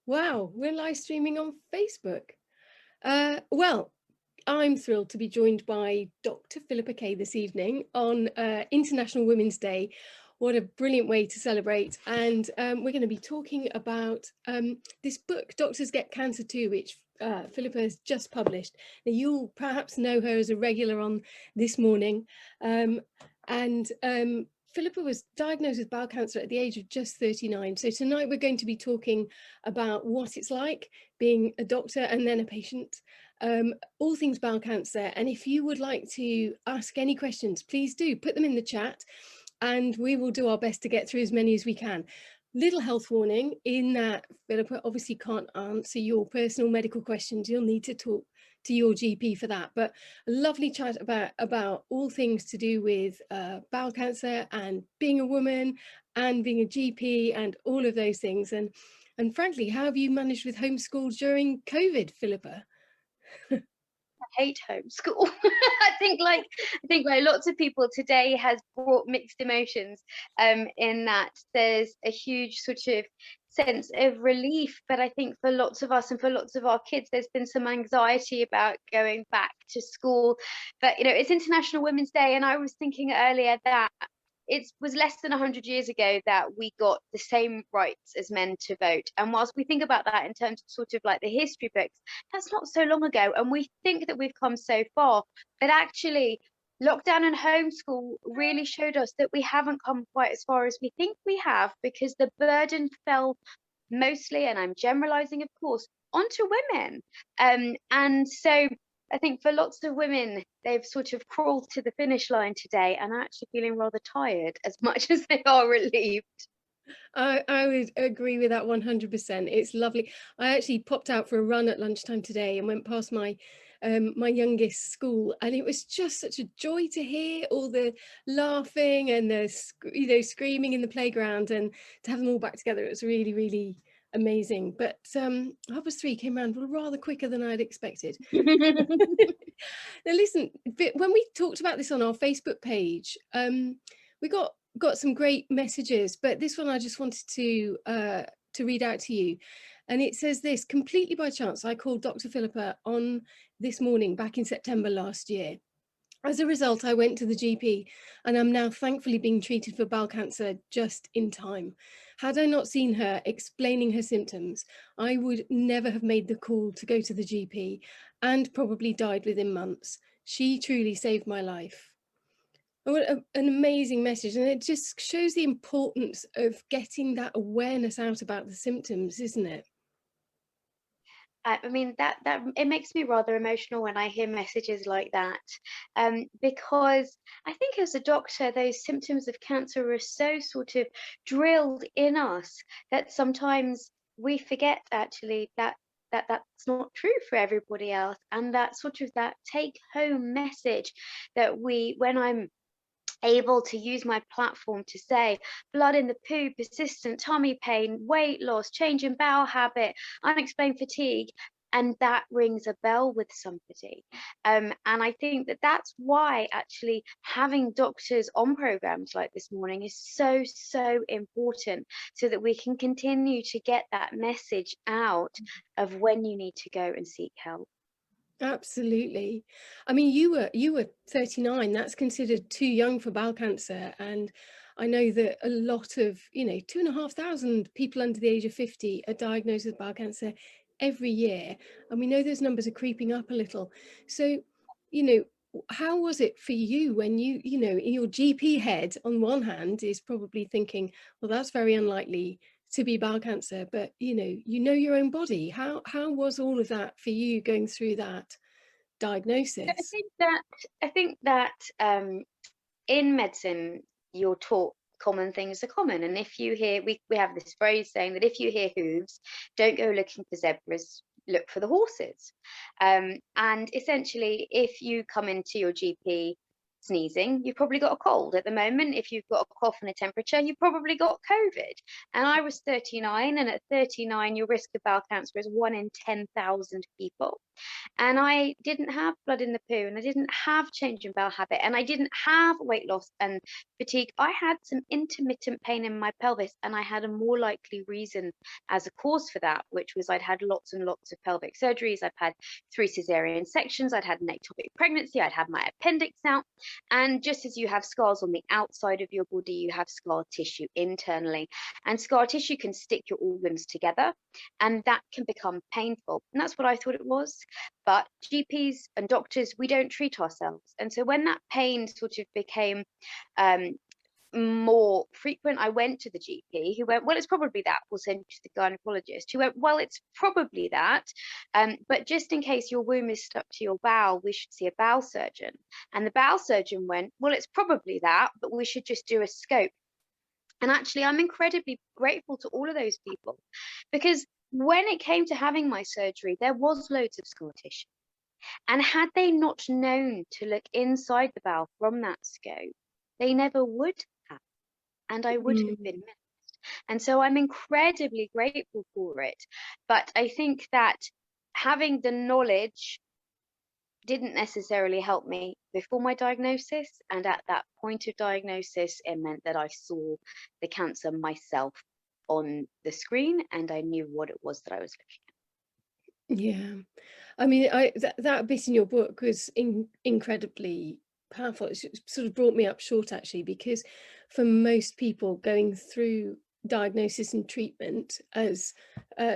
Wow, we're live streaming on Facebook. Well, I'm thrilled to be joined by Dr. Philippa Kaye this evening on International Women's Day. What a brilliant way to celebrate. And we're going to be talking about this book, Doctors Get Cancer Too, which Philippa has just published. Now, you'll perhaps know her as a regular on This Morning. Philippa was diagnosed with bowel cancer at the age of just 39. So tonight we're going to be talking about what it's like being a doctor and then a patient, all things bowel cancer. And if you would like to ask any questions, please do put them in the chat and we will do our best to get through as many as we can. Little health warning in that Philippa obviously can't answer your personal medical questions. You'll need to talk to your GP for that, but a lovely chat about all things to do with bowel cancer and being a woman and being a GP and all of those things. And frankly, how have you managed with homeschool during COVID, Philippa? Hate homeschool. I think like lots of people today has brought mixed emotions, in that there's a huge sort of sense of relief, but I think for lots of us and for lots of our kids there's been some anxiety about going back to school. But it's International Women's Day, and I was thinking earlier that it was less than 100 years ago that we got the same rights as men to vote. And whilst we think about that in terms of sort of like the history books, that's not so long ago. And we think that we've come so far, but actually lockdown and homeschool really showed us that we haven't come quite as far as we think we have, because the burden fell mostly, and I'm generalizing of course, onto women. And so I think for lots of women, they've sort of crawled to the finish line today and are actually feeling rather tired as much as they are relieved. I would agree with that 100%. It's lovely. I actually popped out for a run at lunchtime today and went past my my youngest school, and it was just such a joy to hear all the laughing and the screaming in the playground, and to have them all back together. It was really, really amazing. But 3:30 came around rather quicker than I'd expected. Now listen, when we talked about this on our Facebook page, we got some great messages, but this one I just wanted to read out to you. And it says this: completely by chance, I called Dr. Philippa on This Morning back in September last year. As a result, I went to the GP and I'm now thankfully being treated for bowel cancer just in time. Had I not seen her explaining her symptoms, I would never have made the call to go to the GP and probably died within months. She truly saved my life. What an amazing message. And it just shows the importance of getting that awareness out about the symptoms, isn't it? I mean that it makes me rather emotional when I hear messages like that, because I think as a doctor, those symptoms of cancer are so sort of drilled in us that sometimes we forget actually that's not true for everybody else, and that sort of that take home message that when I'm able to use my platform to say blood in the poo, persistent tummy pain, weight loss, change in bowel habit, unexplained fatigue, and that rings a bell with somebody. And I think that that's why actually having doctors on programs like This Morning is so important, so that we can continue to get that message out of when you need to go and seek help. Absolutely. I mean, you were 39. That's considered too young for bowel cancer. And I know that a lot of, 2,500 people under the age of 50 are diagnosed with bowel cancer every year. And we know those numbers are creeping up a little. So, you know, how was it for you when in your GP head, on one hand, is probably thinking, well, that's very unlikely to be bowel cancer, but your own body. How was all of that for you going through that I diagnosis? think that I think that in medicine, you're taught common things are common. And if you hear, we have this phrase saying that if you hear hooves, don't go looking for zebras, look for the horses. And essentially, if you come into your GP sneezing, you've probably got a cold. At the moment, if you've got a cough and a temperature, you've probably got COVID. And I was 39, and at 39, your risk of bowel cancer is 1 in 10,000 people. And I didn't have blood in the poo, and I didn't have change in bowel habit, and I didn't have weight loss and fatigue. I had some intermittent pain in my pelvis, and I had a more likely reason as a cause for that, which was I'd had lots and lots of pelvic surgeries. I've had 3 cesarean sections, I'd had an ectopic pregnancy, I'd had my appendix out. And just as you have scars on the outside of your body, you have scar tissue internally. And scar tissue can stick your organs together, and that can become painful. And that's what I thought it was. But GPs and doctors, we don't treat ourselves. And so when that pain sort of became more frequent, I went to the GP, who went, well, it's probably that. We'll send you to the gynecologist, who went, well, it's probably that. But just in case your womb is stuck to your bowel, we should see a bowel surgeon. And the bowel surgeon went, well, it's probably that, but we should just do a scope. And actually, I'm incredibly grateful to all of those people, because when it came to having my surgery, there was loads of scar tissue. And had they not known to look inside the bowel from that scope, they never would have, and I would have been missed. And so I'm incredibly grateful for it. But I think that having the knowledge didn't necessarily help me before my diagnosis, and at that point of diagnosis, it meant that I saw the cancer myself on the screen, and I knew what it was that I was looking at. Yeah, I mean, that bit in your book was incredibly powerful. It sort of brought me up short, actually, because for most people going through diagnosis and treatment as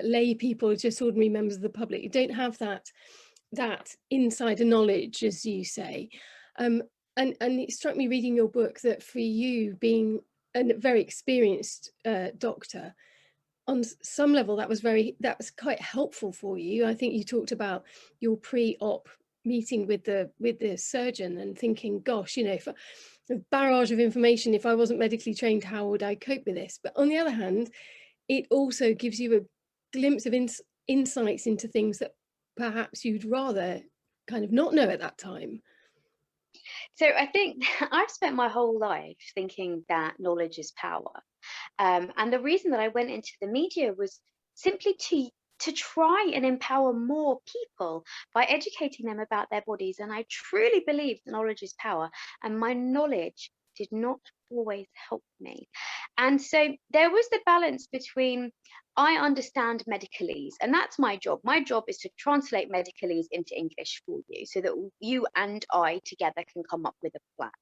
lay people, just ordinary members of the public, you don't have that insider knowledge, as you say. And it struck me reading your book that for you, being a very experienced doctor, on some level that was quite helpful for you. I think you talked about your pre-op meeting with the surgeon and thinking, gosh, you know, if a barrage of information, if I wasn't medically trained, how would I cope with this? But on the other hand, it also gives you a glimpse of insights into things that perhaps you'd rather kind of not know at that time. So I think I've spent my whole life thinking that knowledge is power. And the reason that I went into the media was simply to try and empower more people by educating them about their bodies. And I truly believe that knowledge is power, and my knowledge did not always help me. And so there was the balance between, I understand medicalese, and that's my job. My job is to translate medicalese into English for you so that you and I together can come up with a plan.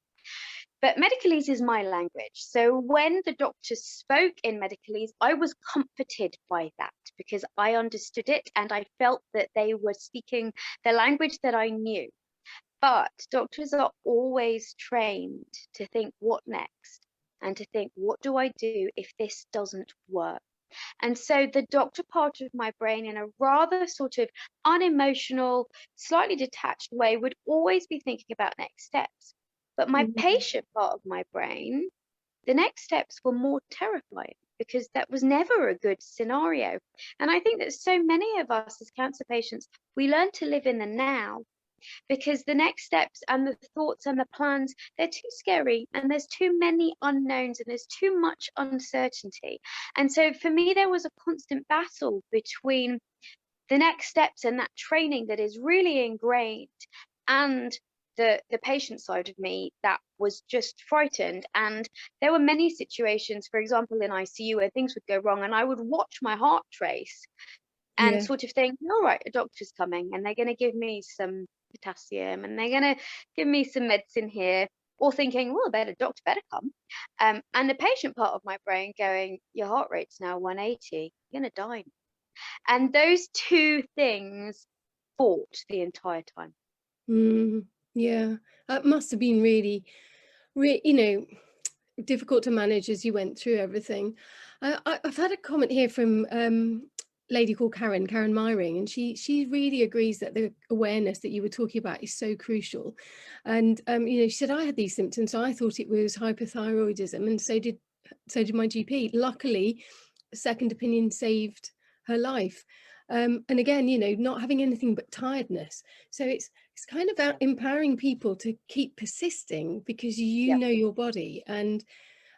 But medicalese is my language. So when the doctors spoke in medicalese, I was comforted by that because I understood it and I felt that they were speaking the language that I knew. But doctors are always trained to think, what next? And to think, what do I do if this doesn't work? And so the doctor part of my brain, in a rather sort of unemotional, slightly detached way, would always be thinking about next steps. But my patient part of my brain, the next steps were more terrifying because that was never a good scenario. And I think that so many of us as cancer patients, we learn to live in the now, because the next steps and the thoughts and the plans, they're too scary, and there's too many unknowns, and there's too much uncertainty. And so for me, there was a constant battle between the next steps and that training that is really ingrained, and the patient side of me that was just frightened. And there were many situations, for example, in ICU, where things would go wrong and I would watch my heart race and sort of think, all right, a doctor's coming and they're going to give me some potassium and they're going to give me some medicine here, or thinking, well, a doctor better come. And the patient part of my brain going, your heart rate's now 180, you're going to die. And those two things fought the entire time. Yeah, that must have been really, you know, difficult to manage as you went through everything. I've had a comment here from lady called Karen Myring, and she really agrees that the awareness that you were talking about is so crucial. And you know, she said, I had these symptoms, so I thought it was hypothyroidism, and so did my GP. Luckily, a second opinion saved her life. And again, you know, not having anything but tiredness. So it's kind of about empowering people to keep persisting because you Yeah. know your body. And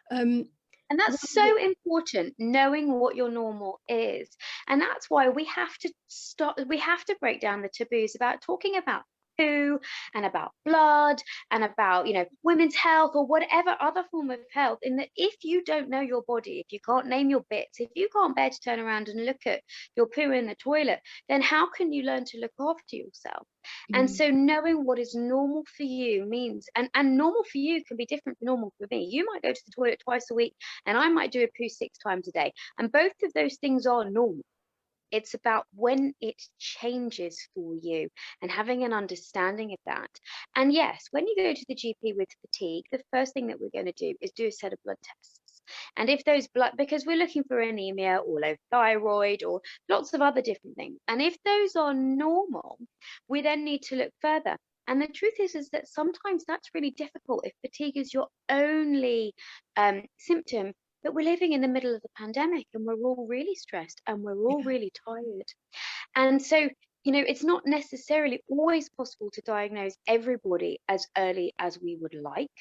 um, And one that's of the- so important, knowing what your normal is. And that's why we have to break down the taboos about talking about poo and about blood and about, women's health or whatever other form of health. In that, if you don't know your body, if you can't name your bits, if you can't bear to turn around and look at your poo in the toilet, then how can you learn to look after yourself? And Mm, so knowing what is normal for you means, and normal for you can be different from normal for me. You might go to the toilet twice a week and I might do a poo 6 times a day. And both of those things are normal. It's about when it changes for you and having an understanding of that. And yes, when you go to the GP with fatigue, the first thing that we're going to do is do a set of blood tests. And if those blood, because we're looking for anemia or low thyroid or lots of other different things. And if those are normal, we then need to look further. And the truth is that sometimes that's really difficult if fatigue is your only symptom, but we're living in the middle of the pandemic and we're all really stressed and we're all yeah, really tired. And so, it's not necessarily always possible to diagnose everybody as early as we would like,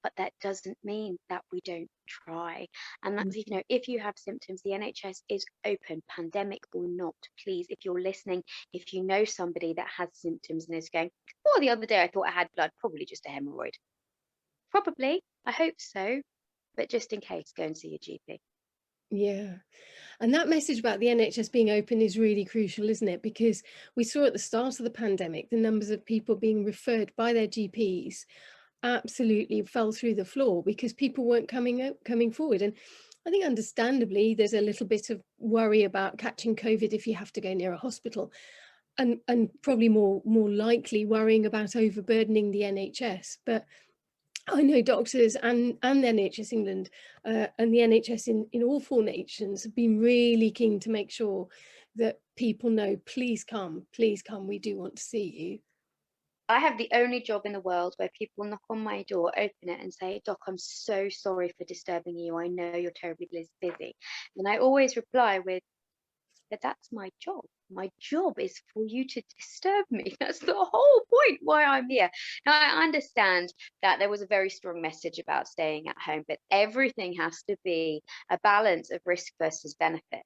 but that doesn't mean that we don't try. And mm, that's, if you have symptoms, the NHS is open, pandemic or not. Please, if you're listening, if you know somebody that has symptoms and is going, oh, the other day I thought I had blood, probably just a hemorrhoid. Probably, I hope so, but just in case, go and see your GP. yeah. And that message about the NHS being open is really crucial, isn't it? Because we saw at the start of the pandemic, the numbers of people being referred by their GPs absolutely fell through the floor because people weren't coming forward. And I think understandably, there's a little bit of worry about catching COVID if you have to go near a hospital, and probably more likely worrying about overburdening the NHS. But I know doctors and the NHS England and the NHS in all four nations have been really keen to make sure that people know, please come, we do want to see you. I have the only job in the world where people knock on my door, open it, and say, Doc, I'm so sorry for disturbing you. I know you're terribly busy. And I always reply with, but that's my job. My job is for you to disturb me. That's the whole point why I'm here. Now, I understand that there was a very strong message about staying at home, but everything has to be a balance of risk versus benefit.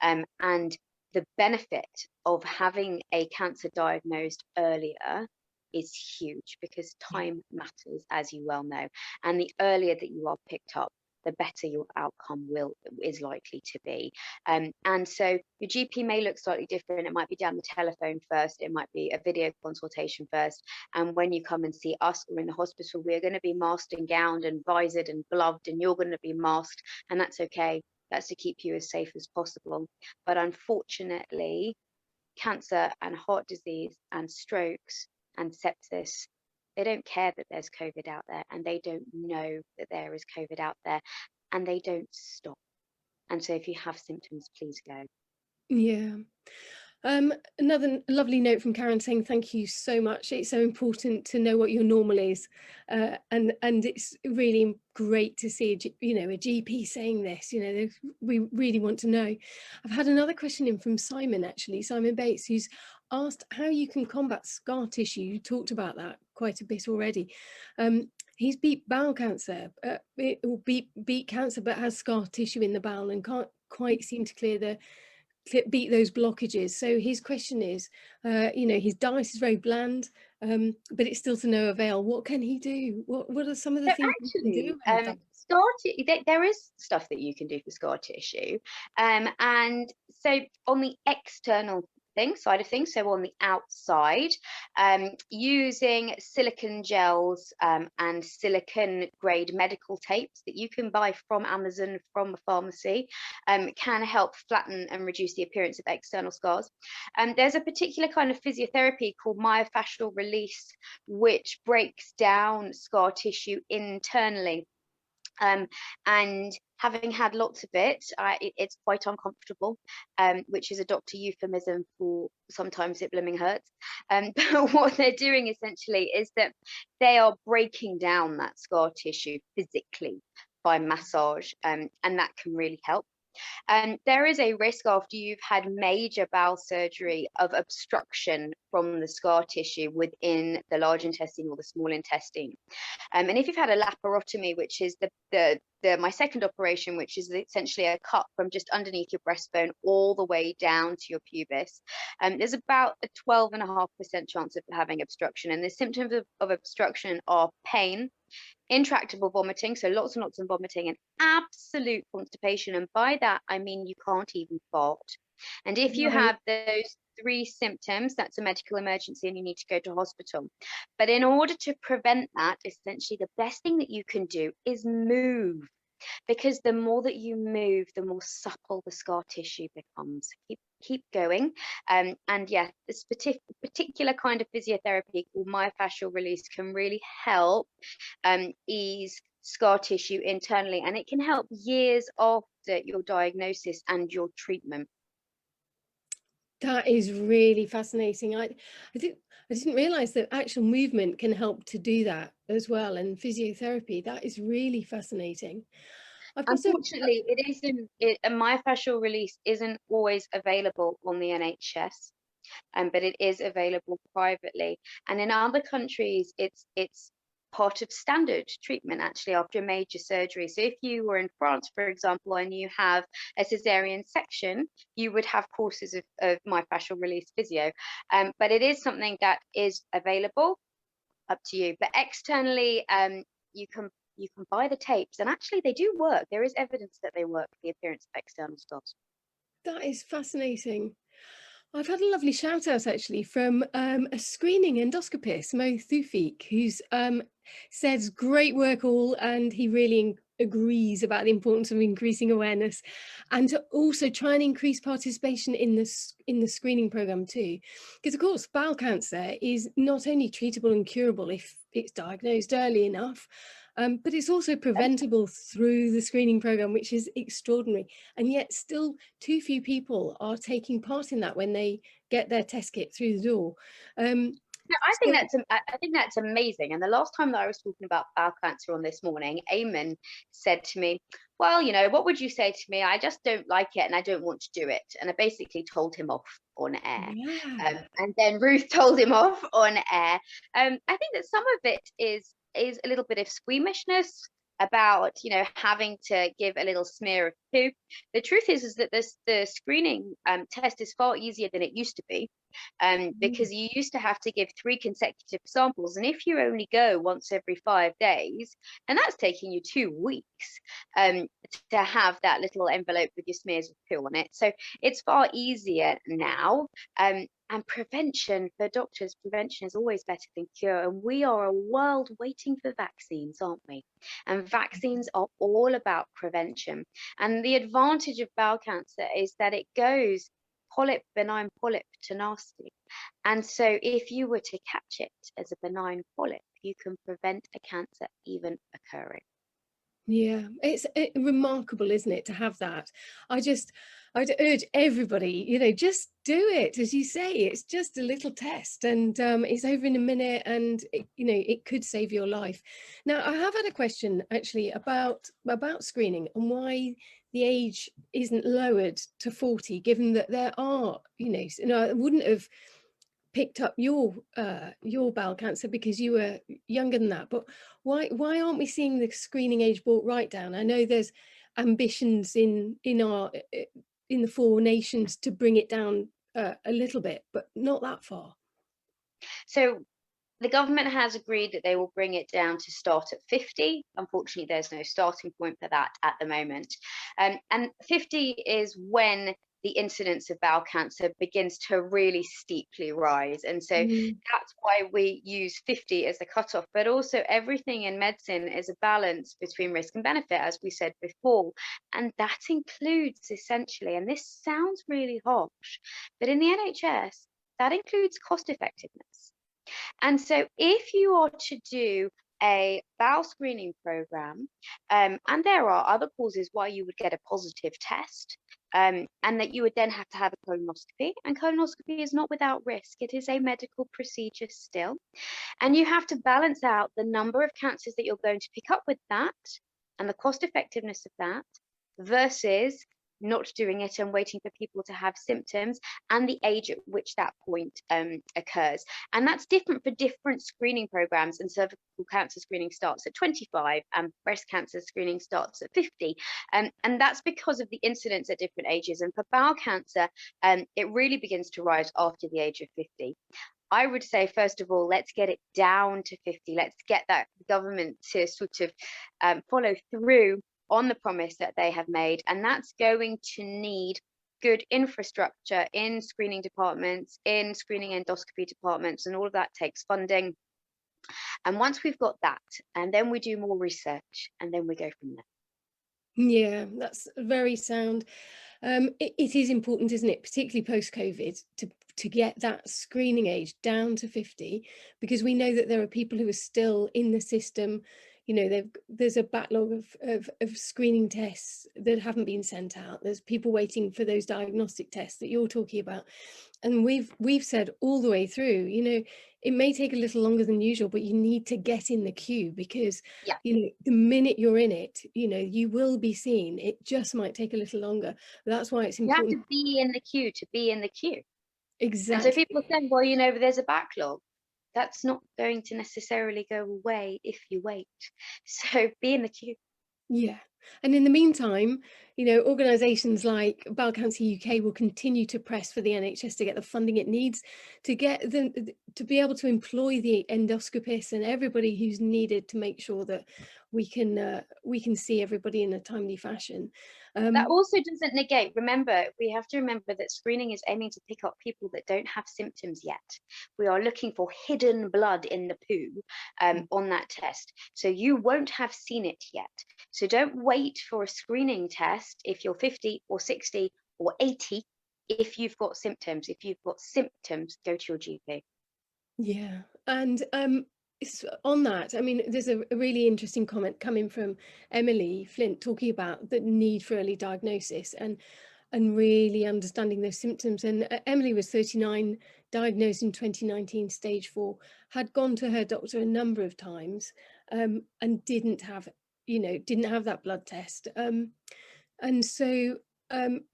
And the benefit of having a cancer diagnosed earlier is huge because Yeah. time matters, as you well know. And the earlier that you are picked up, the better your outcome is likely to be. And so your GP may look slightly different. It might be down the telephone first. It might be a video consultation first. And when you come and see us or in the hospital, we're going to be masked and gowned and visored and gloved, and you're going to be masked, and that's okay. That's to keep you as safe as possible. But unfortunately, cancer and heart disease and strokes and sepsis, they don't care that there's COVID out there, and they don't know that there is COVID out there, and they don't stop. And so if you have symptoms, please go. Yeah. Another lovely note from Karen saying, thank you so much. It's so important to know what your normal is. And it's really great to see, a GP saying this, we really want to know. I've had another question in from Simon, actually, Simon Bates, who's asked how you can combat scar tissue. You talked about that quite a bit already. He's beat bowel cancer, or beat cancer, but has scar tissue in the bowel and can't quite seem to beat those blockages. So his question is, his diet is very bland, but it's still to no avail. What can he do? What are some of the So things he can actually, do around that? there is stuff that you can do for scar tissue, and so on the external side of things, so on the outside, using silicone gels and silicone grade medical tapes that you can buy from Amazon, from a pharmacy, can help flatten and reduce the appearance of external scars. There's a particular kind of physiotherapy called myofascial release, which breaks down scar tissue internally. And having had lots of it's quite uncomfortable, which is a doctor euphemism for sometimes it blooming hurts. But what they're doing essentially is that they are breaking down that scar tissue physically by massage, and that can really help. There is a risk after you've had major bowel surgery of obstruction from the scar tissue within the large intestine or the small intestine. And if you've had a laparotomy, which is my second operation, which is essentially a cut from just underneath your breastbone all the way down to your pubis, there's about a 12.5% chance of having obstruction. And the symptoms of obstruction are pain, intractable vomiting, so lots and lots of vomiting, and absolute constipation. And by that, I mean you can't even fart. And if you Right. have those three symptoms, that's a medical emergency and you need to go to hospital. But in order to prevent that, essentially the best thing that you can do is move, because the more that you move, the more supple the scar tissue becomes. Keep going. And yeah, this particular kind of physiotherapy called myofascial release can really help ease scar tissue internally, and it can help years after your diagnosis and your treatment. That is really fascinating. I didn't realize that actual movement can help to do that as well. And physiotherapy, that is really fascinating. I've got some. Unfortunately, a myofascial release isn't always available on the NHS, but it is available privately. And in other countries, it's part of standard treatment actually after a major surgery. So if you were in France, for example, and you have a cesarean section, you would have courses of myofascial release physio. But it is something that is available, up to you. But externally, you can buy the tapes, and actually they do work. There is evidence that they work for the appearance of external scars. That is fascinating. I've had a lovely shout out actually from a screening endoscopist, Mo Thufik, who's says great work all, and he really agrees about the importance of increasing awareness and to also try and increase participation in the screening program too, because of course bowel cancer is not only treatable and curable if it's diagnosed early enough, but it's also preventable through the screening program, which is extraordinary. And yet still too few people are taking part in that when they get their test kit through the door. No, So I think that's amazing. And the last time that I was talking about bowel cancer on This Morning, Eamon said to me, "Well, what would you say to me? I just don't like it and I don't want to do it." And I basically told him off on air. yeah. And then Ruth told him off on air. I think that some of it is a little bit of squeamishness about having to give a little smear of poo. The truth is that the screening test is far easier than it used to be, Mm. because you used to have to give 3 consecutive samples, and if you only go once every 5 days, and that's taking you 2 weeks to have that little envelope with your smears of poo on it. So it's far easier now. And prevention, for doctors, prevention is always better than cure. And we are a world waiting for vaccines, aren't we? And vaccines are all about prevention. And the advantage of bowel cancer is that it goes polyp, benign polyp to nasty. And so if you were to catch it as a benign polyp, you can prevent a cancer even occurring. Yeah, it's remarkable, isn't it, to have that? I'd urge everybody, just do it. As you say, it's just a little test and it's over in a minute, and it could save your life. Now, I have had a question actually about screening and why the age isn't lowered to 40, given that there are, I wouldn't have picked up your bowel cancer because you were younger than that, but why aren't we seeing the screening age brought right down? I know there's ambitions in our in the four nations to bring it down a little bit, but not that far. So the government has agreed that they will bring it down to start at 50. Unfortunately, there's no starting point for that at the moment. And 50 is when the incidence of bowel cancer begins to really steeply rise. And so Mm. that's why we use 50 as a cutoff. But also, everything in medicine is a balance between risk and benefit, as we said before. And that includes essentially, and this sounds really harsh, but in the NHS, that includes cost effectiveness. And so if you are to do a bowel screening program, and there are other causes why you would get a positive test, and that you would then have to have a colonoscopy, and colonoscopy is not without risk. It is a medical procedure still. And you have to balance out the number of cancers that you're going to pick up with that and the cost effectiveness of that versus not doing it and waiting for people to have symptoms, and the age at which that point occurs. And that's different for different screening programs. And cervical cancer screening starts at 25 and breast cancer screening starts at 50. And that's because of the incidence at different ages. And for bowel cancer, it really begins to rise after the age of 50. I would say, first of all, let's get it down to 50. Let's get that government to sort of follow through on the promise that they have made. And that's going to need good infrastructure in screening departments, in screening endoscopy departments, and all of that takes funding. And once we've got that, and then we do more research, and then we go from there. Yeah, that's very sound. It is important, isn't it, particularly post-COVID, to get that screening age down to 50, because we know that there are people who are still in the system. You know, there's a backlog of screening tests that haven't been sent out. There's people waiting for those diagnostic tests that you're talking about. And we've said all the way through, you know, it may take a little longer than usual, but you need to get in the queue, because, Yeah, you know, the minute you're in it, you know, you will be seen. It just might take a little longer. That's why it's you have important. to be in the queue to be in the queue. And so Exactly. people are saying, well, you know, there's a backlog. That's not going to necessarily go away if you wait. So be in the queue. Yeah. And in the meantime, you know, organisations like Bowel Cancer UK will continue to press for the NHS to get the funding it needs to get them to be able to employ the endoscopists and everybody who's needed to make sure that we can see everybody in a timely fashion. That Um, also doesn't negate, remember, we have to remember that screening is aiming to pick up people that don't have symptoms yet. We are looking for hidden blood in the poo on that test. So you won't have seen it yet. So don't wait for a screening test if you're 50 or 60 or 80 if you've got symptoms. If you've got symptoms, go to your GP. Yeah, and on that, I mean, there's a really interesting comment coming from Emily Flint talking about the need for early diagnosis and really understanding those symptoms. And Emily was 39, diagnosed in 2019, stage 4, had gone to her doctor a number of times, and didn't have, you know, didn't have that blood test. And so,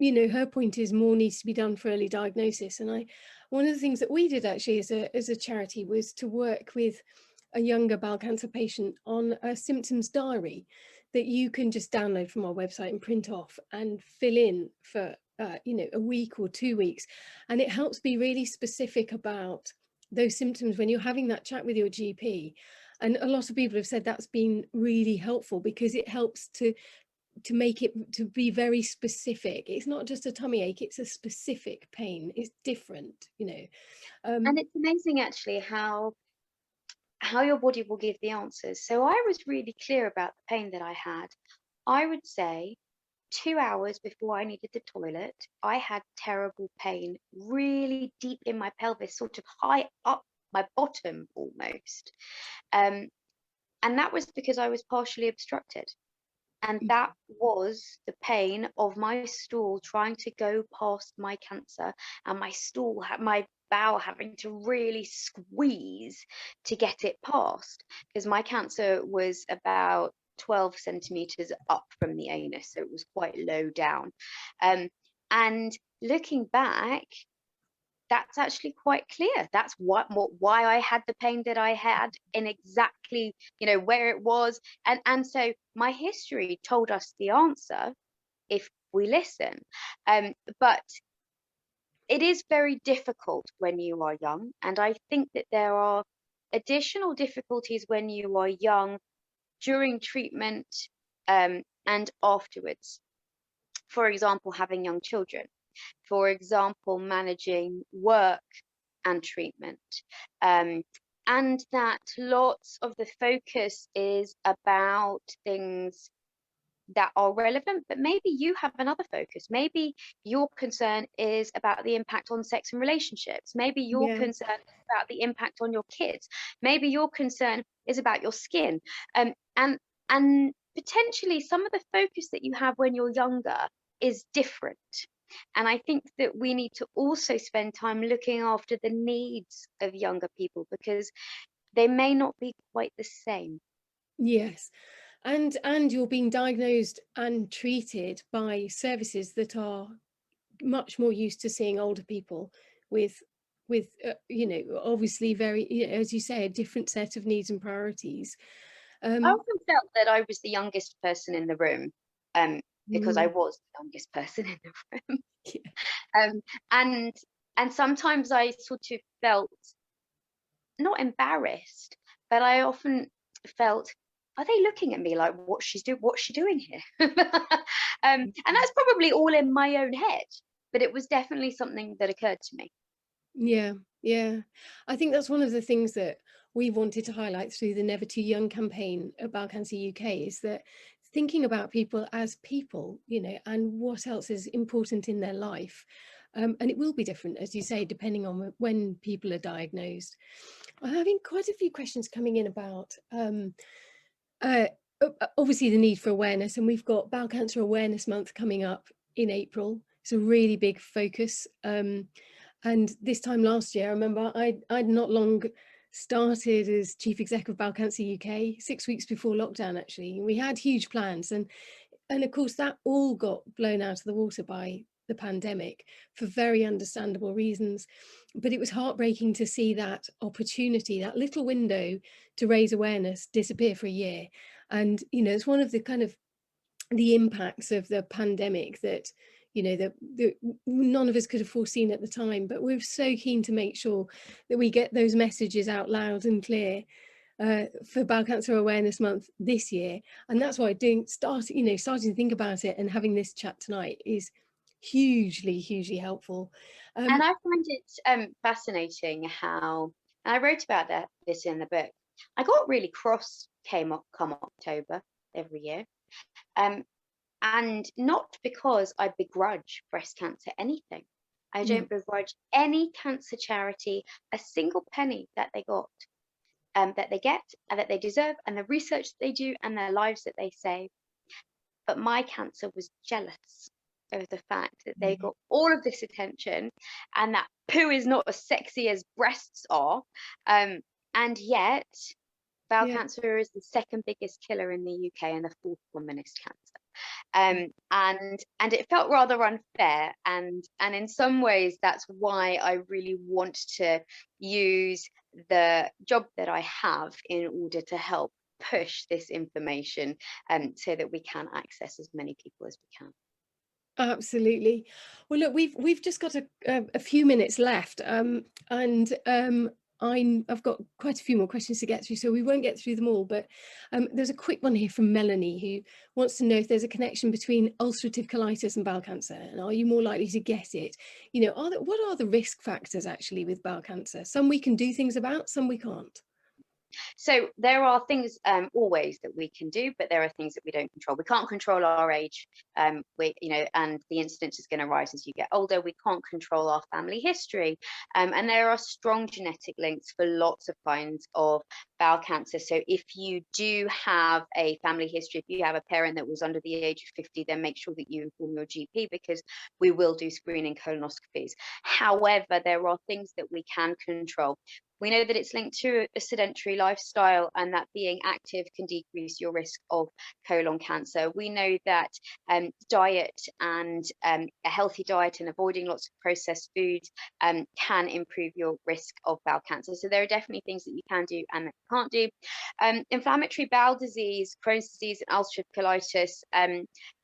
you know, her point is more needs to be done for early diagnosis. And one of the things that we did actually as a charity was to work with a younger bowel cancer patient on a symptoms diary that you can just download from our website and print off and fill in for, you know, a week or 2 weeks. And it helps be really specific about those symptoms when you're having that chat with your GP. And a lot of people have said that's been really helpful, because it helps to make it to be very specific. It's not just a tummy ache, it's a specific pain. It's different, you know. And um it's amazing actually how your body will give the answers. So I was really clear about the pain that I had. I would say 2 hours before I needed the toilet, I had terrible pain, really deep in my pelvis, sort of high up my bottom almost. Um, and that was because I was partially obstructed. And that was the pain of my stool trying to go past my cancer, and my stool, my bowel having to really squeeze to get it past, because my cancer was about 12 centimeters up from the anus, so it was quite low down. And looking back, that's actually quite clear. That's why I had the pain that I had, in exactly, you know, where it was. And so my history told us the answer if we listen. But it is very difficult when you are young. And I think that there are additional difficulties when you are young during treatment and afterwards. For example, having young children. For example, managing work and treatment. Um, and that lots of the focus is about things that are relevant, but maybe you have another focus. Maybe your concern is about the impact on sex and relationships. Maybe your yeah. concern is about the impact on your kids. Maybe your concern is about your skin. And potentially some of the focus that you have when you're younger is different. And I think that we need to also spend time looking after the needs of younger people, because they may not be quite the same. Yes. and you're being diagnosed and treated by services that are much more used to seeing older people with you know, obviously very, you know, as you say, a different set of needs and priorities. I um often felt that I was the youngest person in the room, um, because I mm, was the youngest person in the room. yeah, Um, and sometimes I sort of felt not embarrassed, but I often felt, are they looking at me like what's she doing here? And that's probably all in my own head, but it was definitely something that occurred to me. yeah, yeah. I think that's one of the things that we wanted to highlight through the Never Too Young campaign at Bowel Cancer UK, is that thinking about people as people, you know, and what else is important in their life. And it will be different, as you say, depending on when people are diagnosed. I'm having quite a few questions coming in about uh, obviously the need for awareness, and we've got Bowel Cancer Awareness Month coming up in April. It's a really big focus. And this time last year, I remember I'd not long started as Chief Executive of Bowel Cancer UK, 6 weeks before lockdown, actually. We had huge plans, and of course that all got blown out of the water by the pandemic for very understandable reasons. But it was heartbreaking to see that opportunity, that little window to raise awareness, disappear for a year. And you know, it's one of the kind of the impacts of the pandemic that, you know, that none of us could have foreseen at the time, but we're so keen to make sure that we get those messages out loud and clear for Bowel Cancer Awareness Month this year. And that's why starting to think about it and having this chat tonight is hugely helpful. And um I find it fascinating how, and I wrote about this in the book. I got really cross come October every year, um, and not because I begrudge breast cancer anything. I no. don't begrudge any cancer charity a single penny that they got, that they get, and that they deserve, and the research that they do, and their lives that they save. But my cancer was jealous of the fact that they Mm. got all of this attention, and that poo is not as sexy as breasts are. And yet, bowel Yeah, cancer is the second biggest killer in the UK and the fourth commonest cancer. And it felt rather unfair, and in some ways that's why I really want to use the job that I have in order to help push this information, so that we can access as many people as we can. absolutely. Well, look, we've just got a few minutes left, and I've got quite a few more questions to get through, so we won't get through them all. But there's a quick one here from Melanie, who wants to know if there's a connection between ulcerative colitis and bowel cancer, and are you more likely to get it? You know, what are the risk factors actually with bowel cancer? Some we can do things about, some we can't. So there are things, always, that we can do, but there are things that we don't control. We can't control our age, and the incidence is going to rise as you get older. We can't control our family history, and there are strong genetic links for lots of kinds of bowel cancer. So if you do have a family history, if you have a parent that was under the age of 50, then make sure that you inform your GP, because we will do screening colonoscopies. However, there are things that we can control. We know that it's linked to a sedentary lifestyle, and that being active can decrease your risk of colon cancer. We know that diet, and a healthy diet, and avoiding lots of processed foods, can improve your risk of bowel cancer. So there are definitely things that you can do and that you can't do. Inflammatory bowel disease, Crohn's disease, and ulcerative colitis,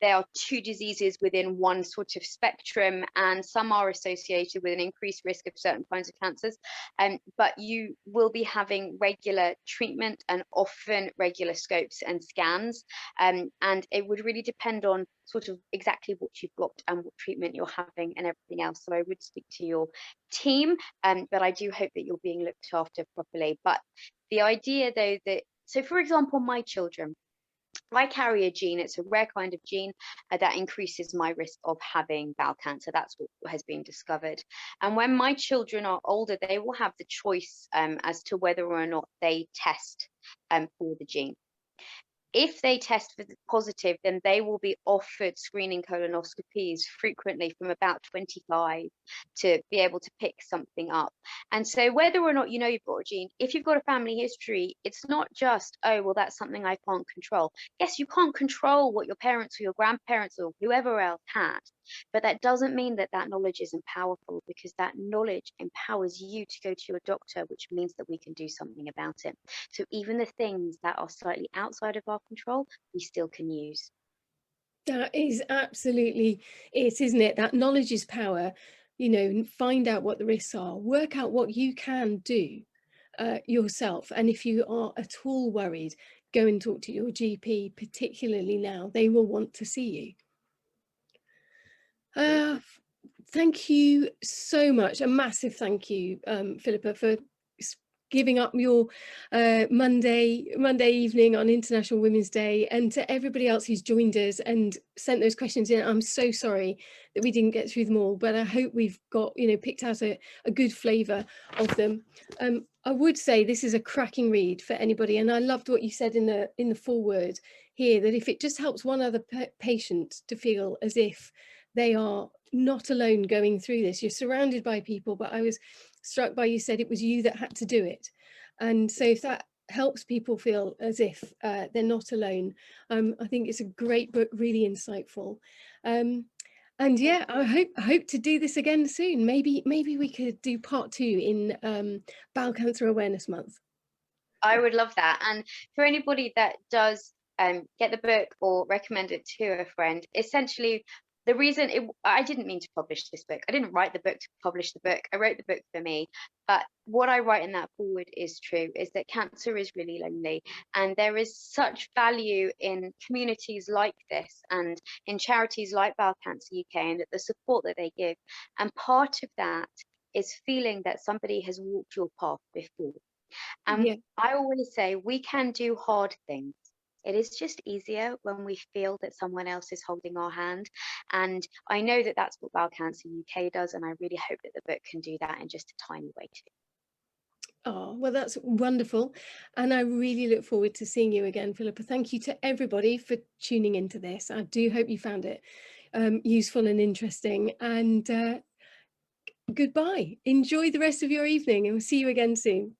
they are two diseases within one sort of spectrum, and some are associated with an increased risk of certain kinds of cancers. But you will be having regular treatment, and often regular scopes and scans. And it would really depend on sort of exactly what you've got and what treatment you're having and everything else. So I would speak to your team, but I do hope that you're being looked after properly. But the idea, though, that, so for example, my children, I carry a gene, it's a rare kind of gene, that increases my risk of having bowel cancer. That's what has been discovered. And when my children are older, they will have the choice, as to whether or not they test, for the gene. If they test positive, then they will be offered screening colonoscopies frequently from about 25 to be able to pick something up. And so, whether or not you know you've got a gene, if you've got a family history, it's not just, oh, well, that's something I can't control. Yes, you can't control what your parents or your grandparents or whoever else had, but that doesn't mean that that knowledge isn't powerful, because that knowledge empowers you to go to your doctor, which means that we can do something about it. So even the things that are slightly outside of our control, we still can use. That is absolutely it, isn't it? That knowledge is power. You know, find out what the risks are, work out what you can do yourself. And if you are at all worried, go and talk to your GP, particularly now. They will want to see you. Uh, Absolutely. Thank you so much. A massive thank you, Philippa, for giving up your Monday evening on International Women's Day, and to everybody else who's joined us and sent those questions in. I'm so sorry that we didn't get through them all, but I hope we've got, you know, picked out a good flavour of them. I would say this is a cracking read for anybody, and I loved what you said in the foreword here, that if it just helps one other patient to feel as if they are not alone going through this. You're surrounded by people, but I was struck by, you said it was you that had to do it. And so if that helps people feel as if they're not alone, I think it's a great book, really insightful. And Thank yeah, you. I hope to do this again soon. Maybe we could do part 2 in Bowel Cancer Awareness Month. I would love that. And for anybody that does get the book or recommend it to a friend, essentially the reason I didn't mean to publish this book. I didn't write the book to publish the book. I wrote the book for me. But what I write in that forward is true, is that cancer is really lonely. And there is such value in communities like this and in charities like Bowel Cancer UK, and the support that they give. And part of that is feeling that somebody has walked your path before. And Yeah. I always say we can do hard things. It is just easier when we feel that someone else is holding our hand. And I know that that's what Bowel Cancer UK does. And I really hope that the book can do that in just a tiny way too. Oh, well, that's wonderful. And I really look forward to seeing you again, Philippa. Thank you to everybody for tuning into this. I do hope you found it useful and interesting. And goodbye. Enjoy the rest of your evening, and we'll see you again soon.